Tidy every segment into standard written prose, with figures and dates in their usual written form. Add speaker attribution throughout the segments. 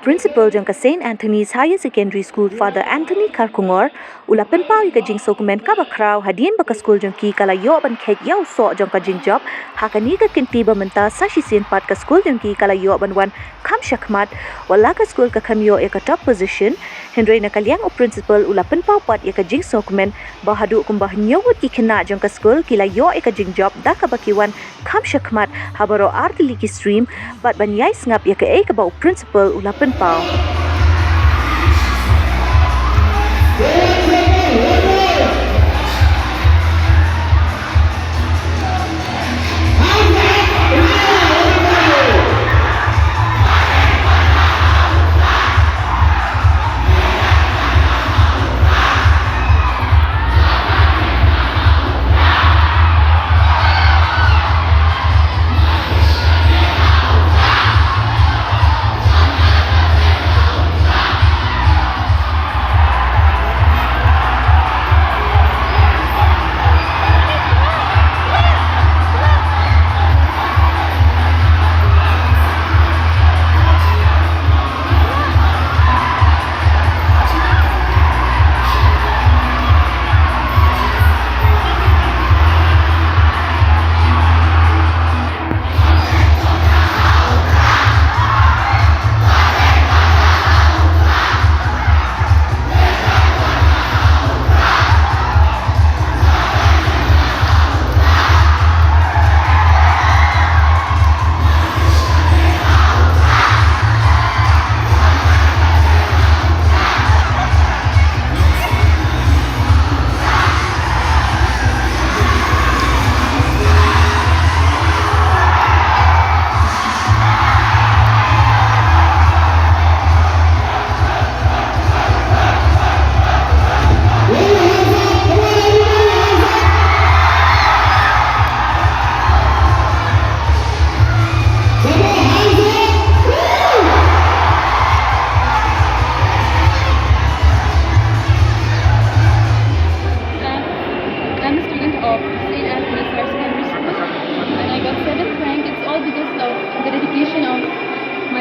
Speaker 1: Principal jong ka St. Anthony's Higher Secondary School Father Anthony Kharkongngor ula pynpaw ka jingsngewkmen kaba khraw hadien baka school jong ki kala yo ban kheit yaw so jong ka jingjop hakani ka kynti ba mynta sa shisein pat ka school jong ki kala yo ban wan kham khmat wala ka school ka kham yo ka top position hynrei na kalyang o principal ula pynpaw pat ka jingsngewkmen ba haduh kumbah ngut ki khynnah jong ka school kila yo ka jingjop da ka bakiwan kham khmat ha baroh artili ki stream bat ban yai ngap ka ba o principal ula pynpaw.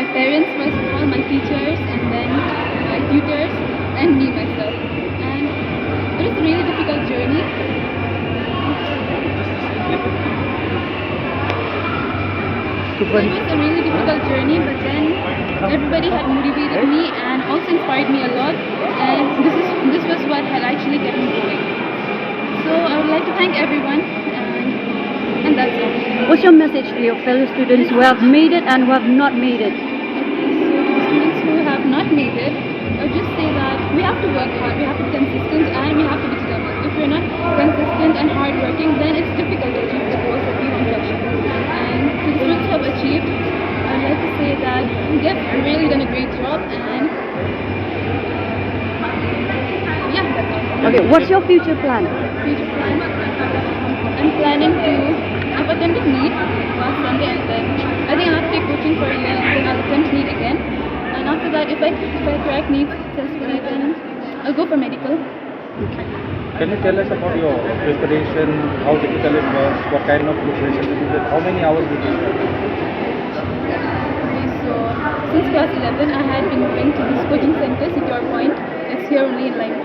Speaker 2: Parents, first of all, my teachers, and then my tutors, and me myself. And it was a really difficult journey. It was a really difficult journey, but then everybody had motivated me and also inspired me a lot. And this was what had actually kept me going. So I would like to thank everyone, and that's it.
Speaker 3: What's your message to your fellow students who have made it and who have not made it?
Speaker 2: Students who have not made it, I'll just say that we have to work hard, we have to be consistent, and we have to be determined. If we're not consistent and hardworking, then it's difficult to achieve the goals that we want to achieve. And to the students who have achieved, I'd like to say that they've really done a great job, and yeah, that's all.
Speaker 3: Okay, what's your future plan?
Speaker 2: Future plan? I'm planning to, I've attempted NEET last Sunday, and then I think I'll have to take coaching for a year, and then I'll attempt NEET again. And after that, if I crack NEET successfully, then I'll go for medical.
Speaker 3: Okay.
Speaker 4: Can you tell us about your preparation, how difficult it was, what kind of preparation you did, how many hours did you spend?
Speaker 2: Okay, so since class 11, I had been going to this coaching center, Secure Point. It's here only in Laing.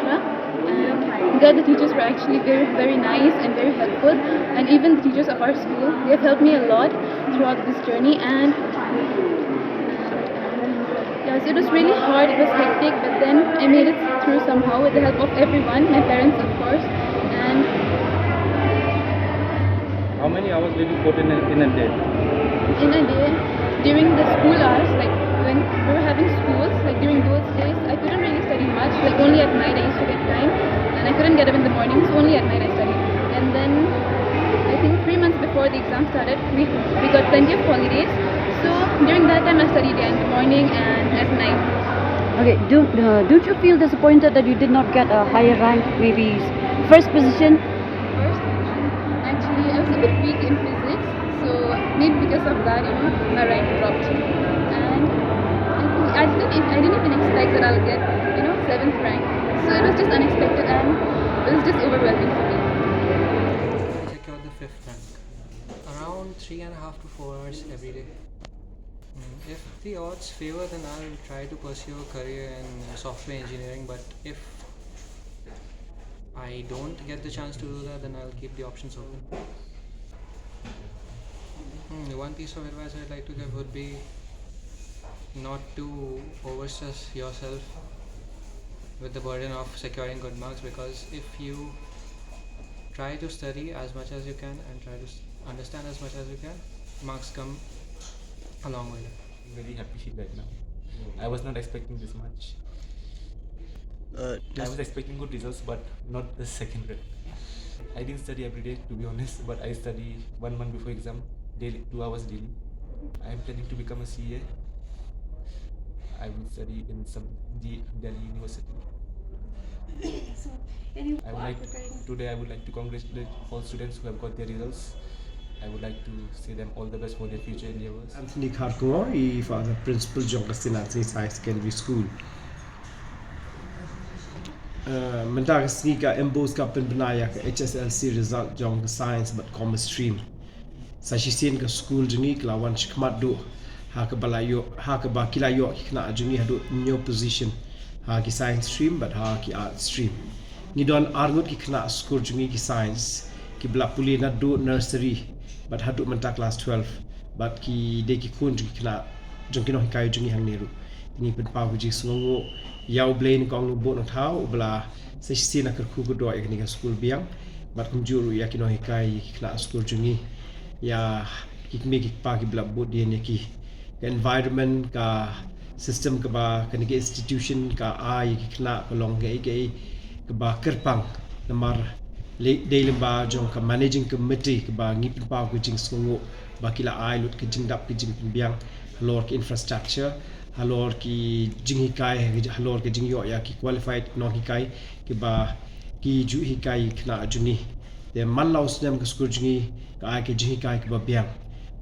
Speaker 2: And there the teachers were actually very, very nice and very helpful. And even the teachers of our school, they have helped me a lot throughout this journey. And yeah, so it was really hard, it was hectic, but then I made it through somehow with the help of everyone, my parents of course. And
Speaker 4: how many hours did you put in a day?
Speaker 2: In a day, during the school hours, like when we were having schools, like during those days, I couldn't really study much, like only at night I used to get time, and I couldn't get up in the morning, so only at night I studied. And then, I think 3 months before the exam started, we got plenty of holidays, so during that time I studied in the morning and at night.
Speaker 3: Okay, don't you feel disappointed that you did not get a higher rank, maybe first position?
Speaker 2: First position, actually I was a bit weak in physics, so maybe because of that, my rank dropped. And I didn't even expect that I'll get, 7th rank. So it was just unexpected and it was just overwhelming for me.
Speaker 5: 5th rank. Around 3.5 to 4 hours every day. If the odds favor, then I'll try to pursue a career in software engineering, but if I don't get the chance to do that, then I'll keep the options open. One piece of advice I'd like to give would be not to overstress yourself with the burden of securing good marks, because if you try to study as much as you can and try to understand as much as you can, marks come along with it.
Speaker 6: I'm very happy right now. I was not expecting this much. I was expecting good results, but not the second rank. I didn't study every day, to be honest, but I study 1 month before exam, daily, 2 hours daily. I am planning to become a CA. I will study in some Delhi University. Today I would like to congratulate all students who have got their results. I would like to say them all the best for their future endeavors.
Speaker 7: Anthony Kharkongngor, the principal jong Anthony Secondary School. Mentang sneaker embos ka penbenaya ke Hsslc result jong science but commerce stream. Sa shisein ke school jengi kelawan khmat do ha ke balayo ha ke ba kilayo khynnah jengi haduh new position ha ki science stream but ha ki art stream. Ni don arngut ki khynnah school jengi ki science ki bla puli na do nursery but haduh menta class 12 but ki de ki kun jengi khynnah jong kino hikai jengi hang niru. Ni pynpaw ku jingsngewkmen yau blain kong nu bot thau bla se sina ker khu do ya ni school biang bat kunjuru ya kino hikai khynnah school jungi ya kikme ki pa ki bla bot dia ni ki environment ka system ka ba ka ni institution ka ai ki khynnah kolong ke ba kerpang namar daily ba jong ka managing committee ka ba ngi pynpaw ku jingsngewkmen ba kila ai lut ke jingdap ki jing biang lor ki infrastructure halor ki jing hikai halor ki jing yo ya ki qualified non hikai ki ba ki ju hikai kna juni de man laus dem ka school jingi ka ai ki jing hikai ki ba biang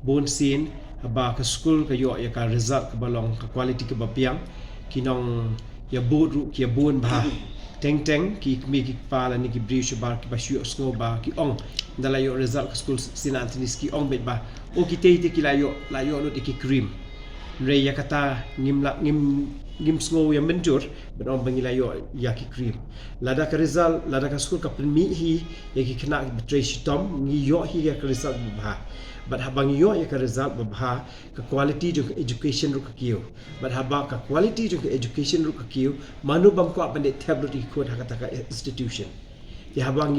Speaker 7: bon sin ba ka school ka yo ya ka result ka balong ka quality ki ba biang ki nong ya bodu ki bon ba teng ki mi ki pala ni ki brisho ba ki ba shu sko ba ki ong dala yo result ka school sin Anthony ki ong bet ba o ki te ki la yo lo ki cream hynrei ya kata ngim sngo yang menjur benom bangila yo ya ki cream lada ka result lada ka school ka penmi hi ya ki kena betray shitom ngi yo hi ya ka result ba but habang yo ya ka result ba ka quality jo education ru ka kiyo but haba ka quality jo education ru ka kiyo manu bam ko apande tablet ki ko kata ka institution ya habang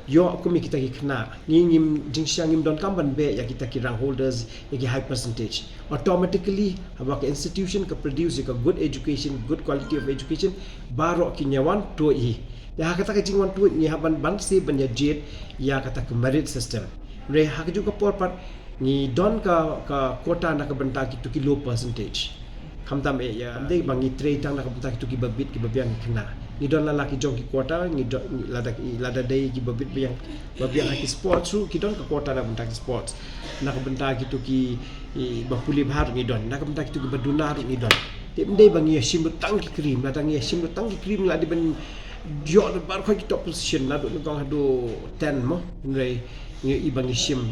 Speaker 7: yo aku mi kita ki kena ngim jingsyang ngim don kamban be ya kita ki rank holders ya ki high percentage automatically haba ka institution ka produce ka good education good quality of education baroh ki nyawan to i ya kata ka jingwan tu ni haban ban se ban ya jet ya kata ka merit system re ha ka juga porpat ni don ka kota na ka benta ki tu ki low percentage kham tam e ya de bangi trade tang na ka benta ki tu ki babit ki babiang kena ni don lalaki jong ki kota ni lada dei ki babit biang ki sports ru ki don ka kota na benta ki sports na ka benta ki tu ki bapuli bahar ni don na ka benta ki tu ki badunar ni don de mdei bangi shim tang ki cream la tang shim tang ki cream la di ben yo de bar ko ki top position na do ngong hado 10 mo hynrei ni bangi shim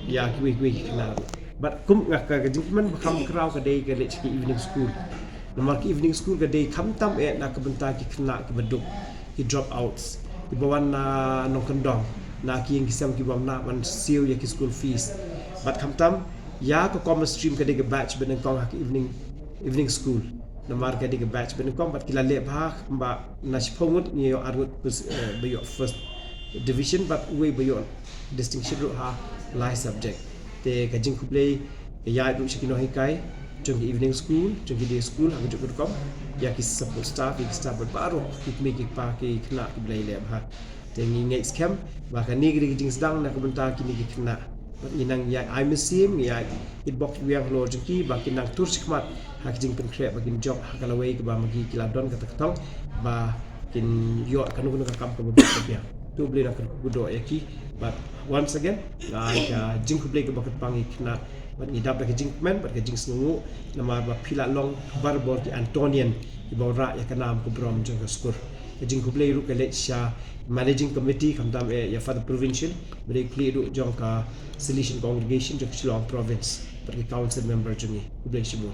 Speaker 7: ya ki we kena but kum ngak ka jingjopmen kham khraw ka dei ka le ki evening school Nomor ki evening school ka day kam tam na ka benta ki khynnah ki baduk ki drop outs ki bawan na nong kendong na ki yang kisam ki bam na man siu ya ki school fees but kam tam ya ko commerce stream ka day ka batch ben kong ha ki evening school nomor ka day ka batch ben kong but ki la le ba ba na sipongut ni yo arut bayo first division but we bayo distinction ru ha lai subject te ka jing kuplay ya du shikino hikai jong evening school jong day school ha juk kom ya ki support staff ki staff baroh ki make pa ki khynnah ki blai lem ha tengi next camp ba ka ni gi jing sedang na ka benta ki ni ki khynnah ba inang ya I museum ya hitbox wiang lo jong ki ba ki nang tur khmat ha ki jing pen khre ba kin job ha kala wei ki ba magi ki la don ka tak tong ba kin yo kanu ka kam ka ba ya tu beli nak kudo ya ki but once again ka jing ku blai ka ba ka pangi khynnah but ni dap ke jingjopmen but ke jingsngewkmen nama ba pila long barbor ki Antonian ki bawra ya kanam ku brom jong skur ke jing ku blai ru ke le sha managing committee kamtam ya for the provincial beri kli du jong ka solution congregation jong Shillong province pergi council member jungi kublai shibu